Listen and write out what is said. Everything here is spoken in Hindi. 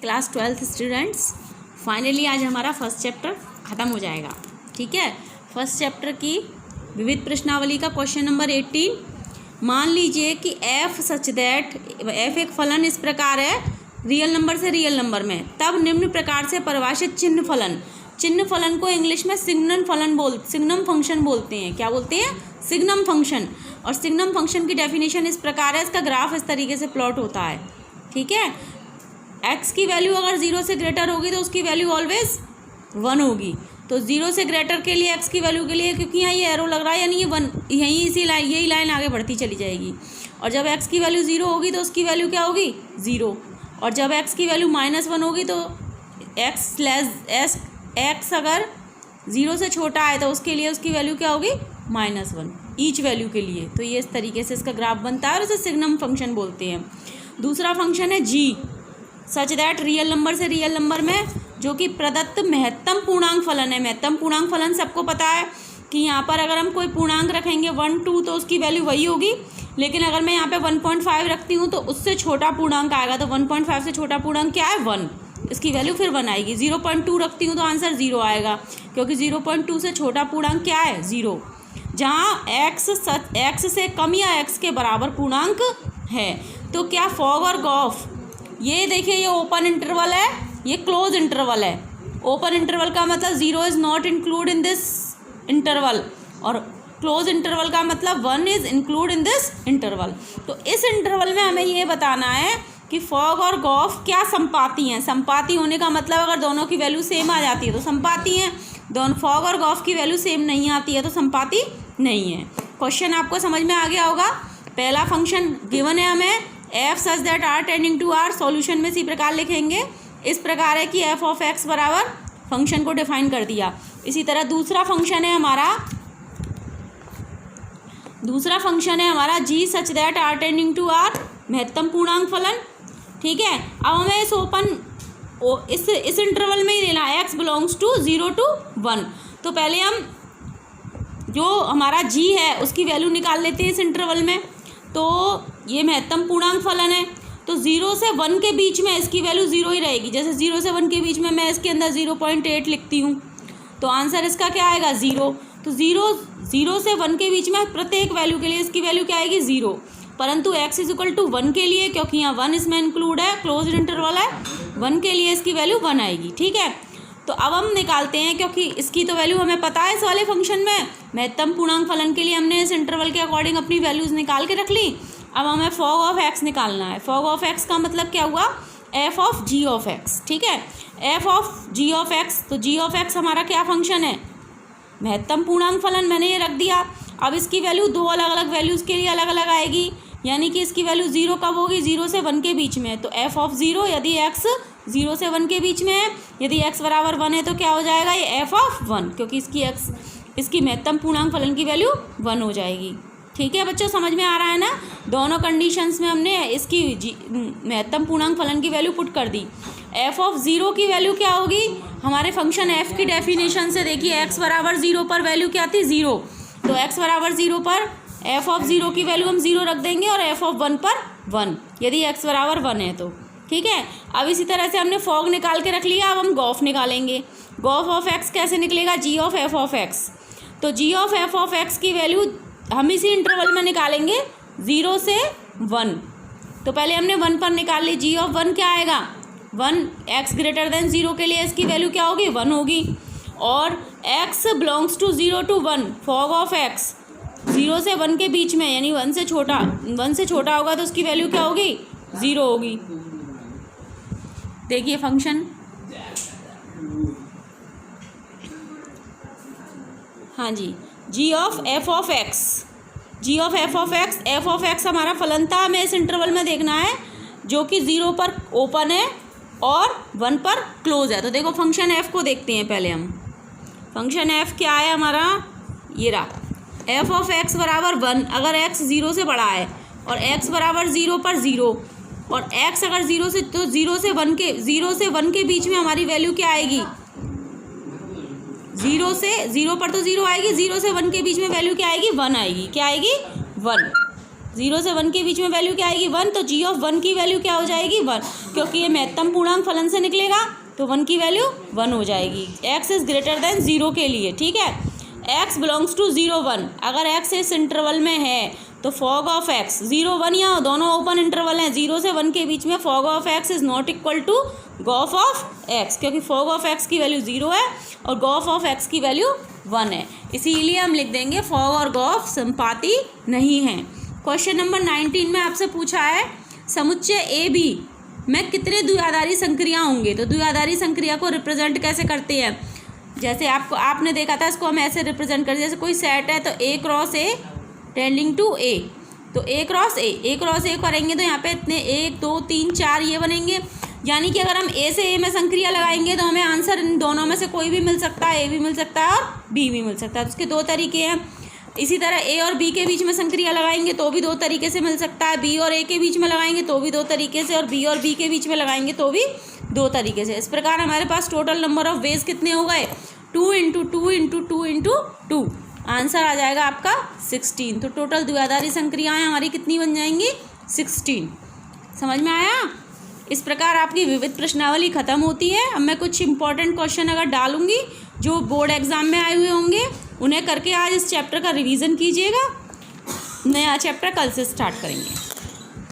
क्लास 12th स्टूडेंट्स, फाइनली आज हमारा फर्स्ट चैप्टर ख़त्म हो जाएगा। ठीक है, फर्स्ट चैप्टर की विविध प्रश्नावली का क्वेश्चन नंबर 18। मान लीजिए कि f सच दैट f एक फलन इस प्रकार है रियल नंबर से रियल नंबर में, तब निम्न प्रकार से परिभाषित चिन्ह फलन को इंग्लिश में सिग्नम फंक्शन बोलते हैं। क्या बोलते हैं? Signum function. और सिग्नम फंक्शन की डेफिनेशन इस प्रकार है, इसका ग्राफ इस तरीके से प्लॉट होता है। ठीक है, x की वैल्यू अगर 0 से ग्रेटर होगी तो उसकी वैल्यू ऑलवेज 1 होगी। तो 0 से ग्रेटर के लिए x की वैल्यू के लिए, क्योंकि यहाँ ये एरो लग रहा है यानी ये 1, यही लाइन आगे बढ़ती चली जाएगी। और जब x की वैल्यू 0 होगी तो उसकी वैल्यू क्या होगी? 0। और जब x की वैल्यू -1 होगी तो x अगर 0 से छोटा है तो उसके लिए उसकी वैल्यू क्या होगी? -1 ईच वैल्यू के लिए। तो ये इस तरीके से इसका ग्राफ बनता है और इसे सिग्नम फंक्शन बोलते हैं। दूसरा फंक्शन है g such that real number से रियल नंबर में, जो कि प्रदत्त महत्तम पूर्णांक फलन है। महत्तम पूर्णांक फलन सबको पता है कि यहाँ पर अगर हम कोई पूर्णांक रखेंगे 1, 2 तो उसकी वैल्यू वही होगी, लेकिन अगर मैं यहाँ पे 1.5 रखती हूँ तो उससे छोटा पूर्णांक आएगा। तो 1.5 से छोटा पूर्णांक क्या है? 1। इसकी वैल्यू फिर 1 आएगी। 0.2 रखती हूँ तो आंसर 0 आएगा, क्योंकि 0.2 से छोटा पूर्णांक क्या है? 0। जहाँ x से कम या x के बराबर पूर्णांक है। तो क्या फॉग और गॉफ, ये देखिए ये ओपन इंटरवल है, ये क्लोज इंटरवल है। ओपन इंटरवल का मतलब 0 is not include in this interval, और क्लोज इंटरवल का मतलब 1 is include in this interval. तो इस इंटरवल में हमें ये बताना है कि फॉग और गॉफ क्या संपाती हैं। संपाती होने का मतलब अगर दोनों की वैल्यू सेम आ जाती है तो संपाती हैं, दोनों फॉग और गॉफ की वैल्यू सेम नहीं आती है तो संपाती नहीं है। क्वेश्चन आपको समझ में आ गया होगा। पहला फंक्शन गिवन है हमें f such that r tending to r। Solution में इसी प्रकार लिखेंगे, इस प्रकार है कि f ऑफ x बराबर फंक्शन को डिफाइन कर दिया। इसी तरह दूसरा फंक्शन है हमारा g such that r tending to r, महत्तम पूर्णांक फलन। ठीक है, अब हमें इस इंटरवल में ही लेना है, x बिलोंग्स टू 0 to 1। तो पहले हम जो हमारा g है उसकी वैल्यू निकाल लेते हैं इस इंटरवल में। तो ये महत्तम पूर्णांक फलन है, तो 0 से 1 के बीच में इसकी वैल्यू 0 ही रहेगी। जैसे 0 से 1 के बीच में मैं इसके अंदर 0.8 लिखती हूँ तो आंसर इसका क्या आएगा? 0। तो 0 से 1 के बीच में प्रत्येक वैल्यू के लिए इसकी वैल्यू क्या आएगी? 0। परंतु x = 1 के लिए, क्योंकि यहाँ 1 इसमें इंक्लूड है, क्लोज इंटरवल है, 1 के लिए इसकी वैल्यू 1 आएगी। ठीक है, तो अब हम निकालते हैं, क्योंकि इसकी तो वैल्यू हमें पता है इस वाले फंक्शन में। महत्तम पूर्णांक फलन के लिए हमने इस इंटरवल के अकॉर्डिंग अपनी वैल्यूज़ निकाल के रख ली। अब हमें फॉग ऑफ x निकालना है। फॉग ऑफ x का मतलब क्या हुआ? f of g of x। ठीक है, f of g of x। तो g ऑफ x हमारा क्या फंक्शन है? महत्तम पूर्णांक फलन। मैंने ये रख दिया। अब इसकी वैल्यू दो अलग अलग वैल्यूज़ के लिए अलग अलग आएगी, यानी कि इसकी वैल्यू 0 कब होगी? 0 से 1 के बीच में। तो f ऑफ 0 यदि x 0 से 1 के बीच में है, यदि x बराबर 1 है तो क्या हो जाएगा? ये f ऑफ 1, क्योंकि इसकी महत्तम पूर्णांक फलन की वैल्यू 1 हो जाएगी। ठीक है बच्चों, समझ में आ रहा है ना? दोनों कंडीशंस में हमने इसकी महत्तम पूर्णांक फलन की वैल्यू पुट कर दी। f ऑफ 0 की वैल्यू क्या होगी? हमारे फंक्शन f की डेफिनेशन से देखिए, x बराबर 0 पर वैल्यू क्या थी? 0। तो x बराबर 0 पर f ऑफ 0 की वैल्यू हम 0 रख देंगे और f ऑफ 1 पर 1, यदि x बराबर 1 है तो। ठीक है, अब इसी तरह से हमने फॉग निकाल के रख लिया। अब हम गॉफ निकालेंगे। गॉफ ऑफ x कैसे निकलेगा? g of f of x। तो g of f of x की वैल्यू हम इसी इंटरवल में निकालेंगे 0 से 1। तो पहले हमने 1 पर निकाल ली। g ऑफ 1 क्या आएगा? 1। x ग्रेटर देन 0 के लिए इसकी वैल्यू क्या होगी? 1 होगी। और x belongs to 0 to 1, fog of x 0 से 1 के बीच में, यानी 1 से छोटा होगा तो उसकी वैल्यू क्या होगी? 0 होगी। देखिए फंक्शन, हाँ जी, g of f of x। g of f of x हमारा फलन था, हमें इस इंटरवल में देखना है जो कि 0 पर ओपन है और 1 पर क्लोज है। तो देखो फंक्शन f को देखते हैं पहले हम। फंक्शन f क्या है हमारा? ये रहा, f ऑफ x बराबर 1 अगर x 0 से बड़ा है, और x बराबर 0 पर 0, और x अगर 0 से, तो 0 से 1 के बीच में हमारी वैल्यू क्या आएगी? 0 पर तो 0 आएगी, 0 से 1 के बीच में वैल्यू क्या आएगी? 1 आएगी। क्या आएगी? 1। 0 से 1 के बीच में वैल्यू क्या आएगी 1, तो g ऑफ 1 की वैल्यू क्या हो जाएगी 1, क्योंकि ये महत्तम पूर्णांक फलन से निकलेगा तो 1 की वैल्यू 1 हो जाएगी x इज़ ग्रेटर देन 0 के लिए। ठीक है, x बिलोंग्स टू 0 1, अगर x इस इंटरवल में है तो फॉग ऑफ x 0 1 यहाँ दोनों ओपन इंटरवल हैं, 0 से 1 के बीच में fog of x is not equal to gof of x, क्योंकि फॉग ऑफ x की वैल्यू 0 है और गॉफ ऑफ x की वैल्यू 1 है, इसीलिए हम लिख देंगे फॉग और गॉफ संपाती नहीं है। क्वेश्चन नंबर 19 में आपसे पूछा है समुच्चय ए बी में कितने द्विआधारी संक्रिया होंगे, तो द्विआधारी संक्रिया को रिप्रेजेंट कैसे करते हैं, जैसे आपने देखा था इसको हम ऐसे रिप्रेजेंट करते हैं, जैसे कोई सेट है तो A cross A tending to A, तो A क्रॉस A करेंगे तो यहाँ पे इतने 1 2 3 4 ये बनेंगे, यानी कि अगर हम A से A में संक्रिया लगाएंगे तो हमें आंसर इन दोनों में से कोई भी मिल सकता है, A भी मिल सकता है और B भी मिल सकता है, तो उसके दो तरीके हैं। इसी तरह A और B के बीच में संक्रिया लगाएंगे तो भी दो तरीके से मिल सकता है, B और A के बीच में लगाएंगे तो भी दो तरीके से, और B और B के बीच में लगाएंगे तो भी दो तरीके से। इस प्रकार हमारे पास टोटल नंबर ऑफ वेज कितने हो गए 2 इंटू 2 इंटू 2 इंटू 2, आंसर आ जाएगा आपका 16। तो टोटल द्विआधारी संक्रियाएँ हमारी कितनी बन जाएंगी 16। समझ में आया? इस प्रकार आपकी विविध प्रश्नावली खत्म होती है। अब मैं कुछ इंपॉर्टेंट क्वेश्चन अगर डालूंगी जो बोर्ड एग्जाम में आए हुए होंगे उन्हें करके आज इस चैप्टर का रिवीजन कीजिएगा, नया चैप्टर कल से स्टार्ट करेंगे।